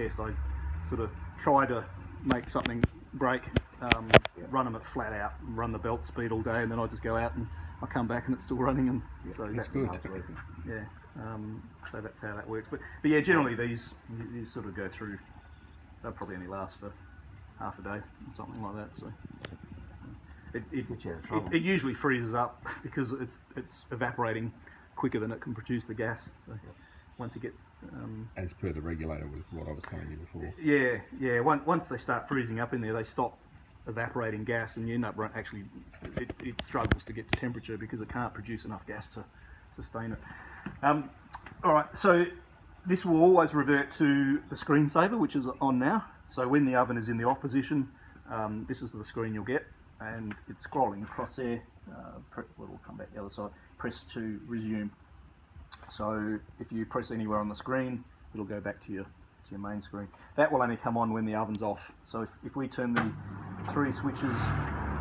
test, I sort of try to make something break, run them at flat out, run the belt speed all day, and then I just go out and I come back and it's still running, and so that's good. Yeah, so that's how that works. But yeah, generally these you sort of go through. They'll probably only last for half a day or something like that. So it usually freezes up because it's evaporating quicker than it can produce the gas. So once it gets as per the regulator with what I was telling you before. Yeah. Once they start freezing up in there, they stop evaporating gas, and you end up actually it struggles to get to temperature because it can't produce enough gas to sustain it. All right, so this will always revert to the screensaver, which is on now. So when the oven is in the off position, this is the screen you'll get, and it's scrolling across there. We'll come back the other side. Press to resume. So if you press anywhere on the screen, it'll go back to your main screen. That will only come on when the oven's off. So if we turn the 3 switches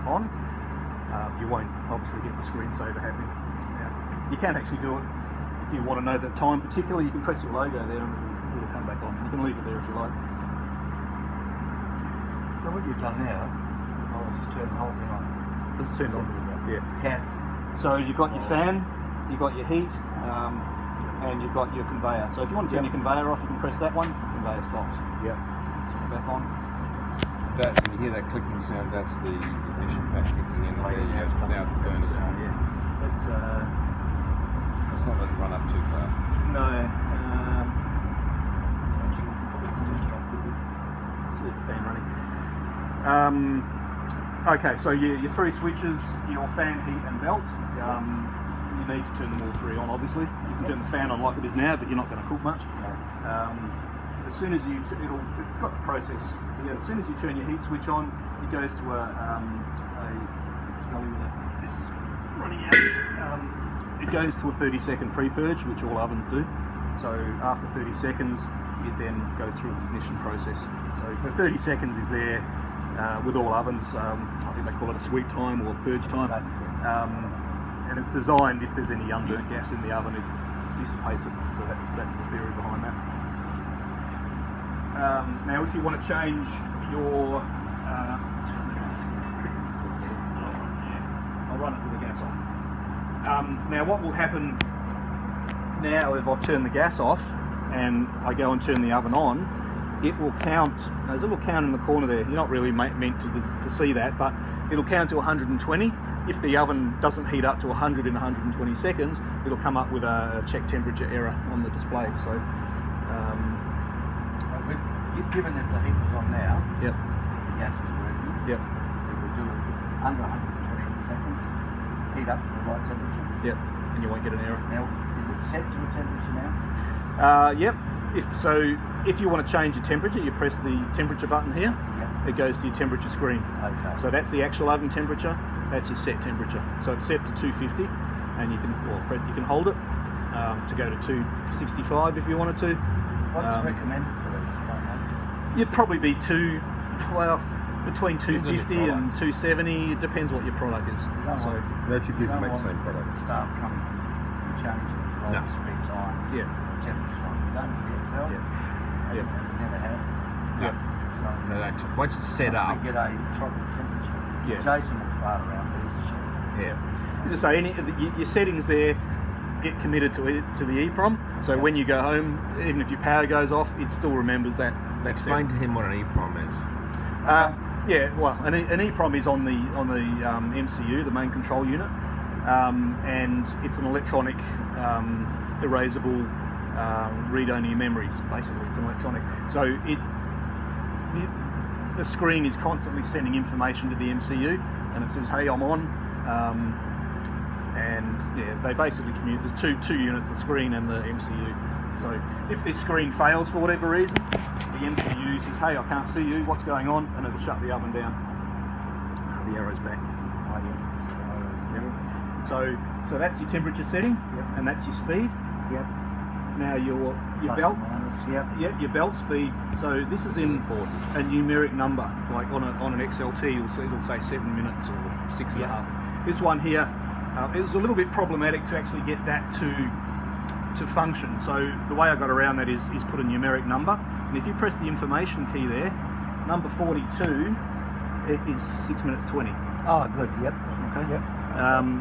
on, you won't obviously get the screensaver happening. Now, you can actually do it if you want to know the time particularly. You can press your logo there and it'll come back on. You can leave it there if you like. So what you've done now, I'll just turn the whole thing on. It's turned on. Yeah. Gas. So you've got your fan, you've got your heat, and you've got your conveyor. So if you want to turn your conveyor off, you can press that one. Conveyor stops. Yep. Turn it back on. That, when you hear that clicking sound, that's the ignition pad kicking in. Now it's burners on. Yeah. It's not letting it run up too far. no. Actually, probably just turn it off quickly. Let's leave the fan running. Okay, so your 3 switches, your fan, heat, and belt. You need to turn them all 3 on. Obviously, you can turn the fan on like it is now, but you're not going to cook much. As soon as it's got the process. Yeah, as soon as you turn your heat switch on, it goes to this is running out. It goes to a 30-second pre-purge, which all ovens do. So after 30 seconds, it then goes through its ignition process. So the 30 seconds is there with all ovens. I think they call it a sweep time or purge time. And it's designed, if there's any unburnt gas in the oven, it dissipates it. So that's the theory behind that. Now, if you want to change your, I'll run it with the gas off. Now, what will happen now if I turn the gas off and I go and turn the oven on, it will count. There's a little count in the corner there. You're not really meant to see that, but it'll count to 120. If the oven doesn't heat up to 100 in 120 seconds, it'll come up with a check temperature error on the display. So, given if the heat was on now, yep. If the gas was working, Yep. it would do it under 120 seconds, heat up to the right temperature. Yep. And you won't get an error. Now, is it set to a temperature now? Yep. If you want to change your temperature, you press the temperature button here. Yep. It goes to your temperature screen. Okay. So that's the actual oven temperature. That's your set temperature. So it's set to 250, and you can hold it to go to 265 if you wanted to. What's recommended for these? You'd probably be between 250 and 270. It depends what your product is. So They should give make the same product. The staff come and change it at all speed times. Yeah. Temperature times. We don't with the Excel. Yeah. Never have. Yeah. So No, actually, once it's set up, we get a proper temperature. Yeah. Jason will fart around these and shit. Yeah. As I say, your settings there get committed to the EEPROM. So when you go home, even if your power goes off, it still remembers that. explain to him what an EEPROM is. Yeah, well, an EEPROM is on the MCU, the main control unit, and it's an electronic erasable read-only memories. Basically, it's an electronic. So the screen is constantly sending information to the MCU, and it says, "Hey, I'm on." And yeah, they basically communicate. There's two units: the screen and the MCU. So if this screen fails for whatever reason, the MCU says, "Hey, I can't see you. What's going on?" And it'll shut the oven down. The arrow's back. So that's your temperature setting, and that's your speed. Yep. Now your belt. Yep. Your belt speed. So this is in a numeric number, like on an XLT, it'll say 7 minutes or 6.5. This one here, it was a little bit problematic to actually get that to function. So the way I got around that is put a numeric number And if you press the information key there, number 42, it is 6 minutes 20. Oh, good. Yep. Okay. Yep.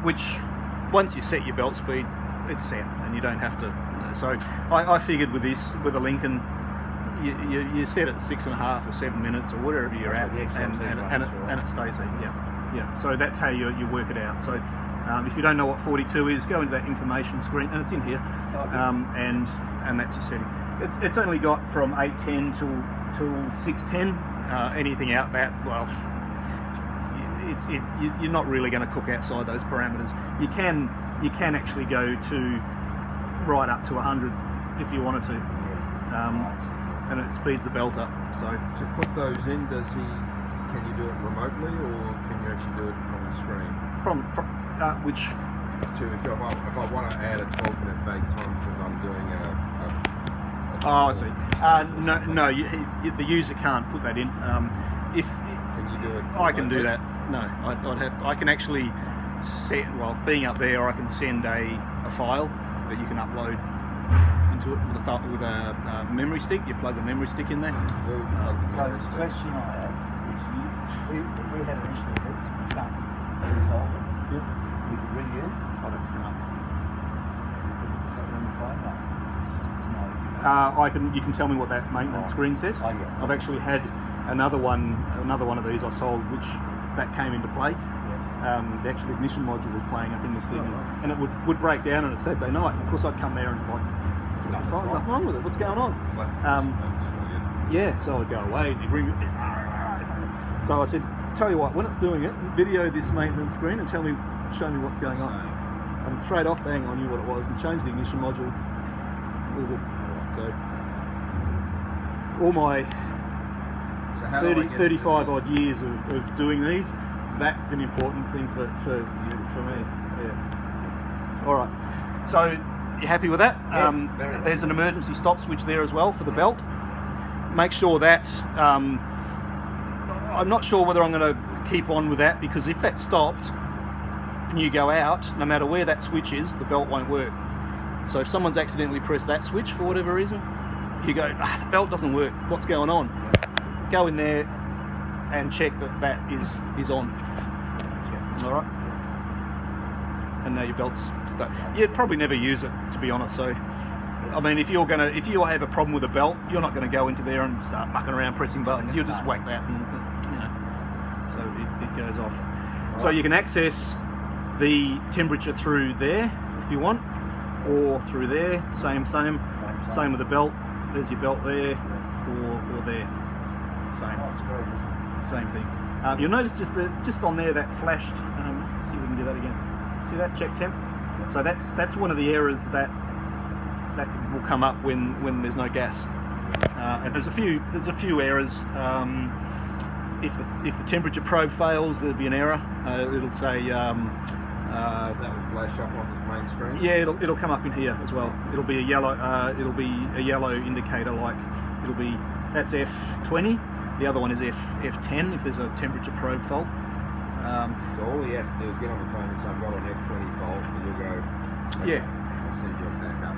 Which, once you set your belt speed, it's set, and you don't have to. So I figured with this, with a Lincoln, you set it 6.5 or 7 minutes or whatever you're at, and it stays there. Yeah. So that's how you work it out. So if you don't know what 42 is, go into that information screen, and it's in here, and that's your setting. It's only got from 810 till 610. Anything out that, well, you're not really going to cook outside those parameters. You can actually go to right up to 100 if you wanted to, and it speeds the belt up. So to put those in, can you do it remotely, or can you actually do it from the screen? From which? If I want to add a 12-minute bake time because I'm doing Oh, I see. No, the user can't put that in. Can you do it? I can do that. No, I can actually set. Well, being up there, I can send a file that you can upload into it with a memory stick. You plug the memory stick in there. So the question I have is, we had an issue with this. We can't resolve it. Yep. We could ring you. I'd have to come up. Is that on the phone? No. You can tell me what that maintenance screen says. Oh, yeah. I've actually had another one of these I sold, which that came into play. Yeah. The actual ignition module was playing up in this thing, and it would break down on a Saturday night. And of course, I'd come there and like, there's nothing wrong with it. What's going on? Yeah, so I'd go away and he'd ring me. So I said, tell you what, when it's doing it, video this maintenance screen and show me what's going on. And straight off, bang, I knew what it was and changed the ignition module. All good. So all my 35 odd years of doing these, that's an important thing for me. Yeah. All right. So you happy with that? Yeah, there's an emergency stop switch there as well for the belt. Make sure that I'm not sure whether I'm going to keep on with that, because if that stopped and you go out, no matter where that switch is, the belt won't work. So if someone's accidentally pressed that switch for whatever reason, you go, the belt doesn't work, what's going on? Go in there and check that is on. All right. And now your belt's stuck. You'd probably never use it, to be honest. So, I mean, if you have a problem with a belt, you're not going to go into there and start mucking around pressing buttons. You'll just whack that, and so it goes off. So you can access the temperature through there if you want, or through there. Same with the belt. There's your belt there, or there. Same thing. You'll notice just on there that flashed. See if we can do that again. See that check temp? So that's one of the errors that will come up when there's no gas. And there's a few errors. If the temperature probe fails, there'll be an error. It'll say that will flash up on the main screen. Yeah, it'll come up in here as well. It'll be a yellow indicator, like that's F20. The other one is F10 if there's a temperature probe fault. So all he has to do is get on the phone and say, I've got an F20 fault, and you'll go, okay, yeah, I'll send you back up.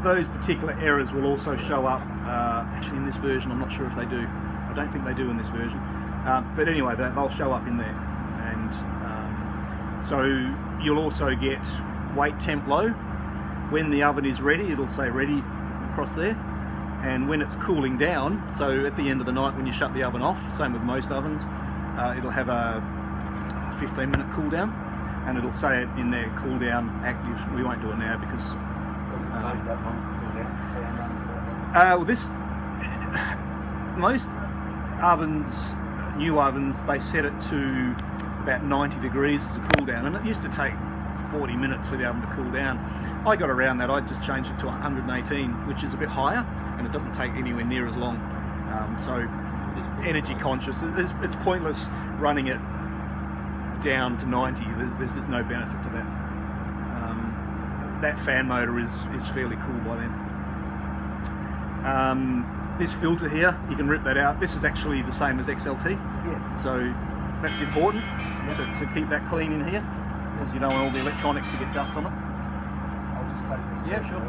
Those particular errors will also show up, actually in this version. I'm not sure if they do. I don't think they do in this version. But anyway, they'll show up in there. And so you'll also get wait temp low. When the oven is ready, it'll say ready across there. And when it's cooling down, so at the end of the night when you shut the oven off, same with most ovens, it'll have a 15-minute cool down, and it'll say it in there, cool down active. We won't do it now because Take that long to cool down. most ovens, new ovens, they set it to about 90 degrees as a cool down, and it used to take 40 minutes for the oven to cool down. I got around that. I just changed it to 118, which is a bit higher, and it doesn't take anywhere near as long. So energy conscious. It's pointless running it down to 90. There's just no benefit to that. That fan motor is fairly cool by then. This filter here, you can rip that out. This is actually the same as XLT. Yeah. So that's important to keep that clean in here, because you don't want all the electronics to get dust on it. I'll just take this. Yeah, sure.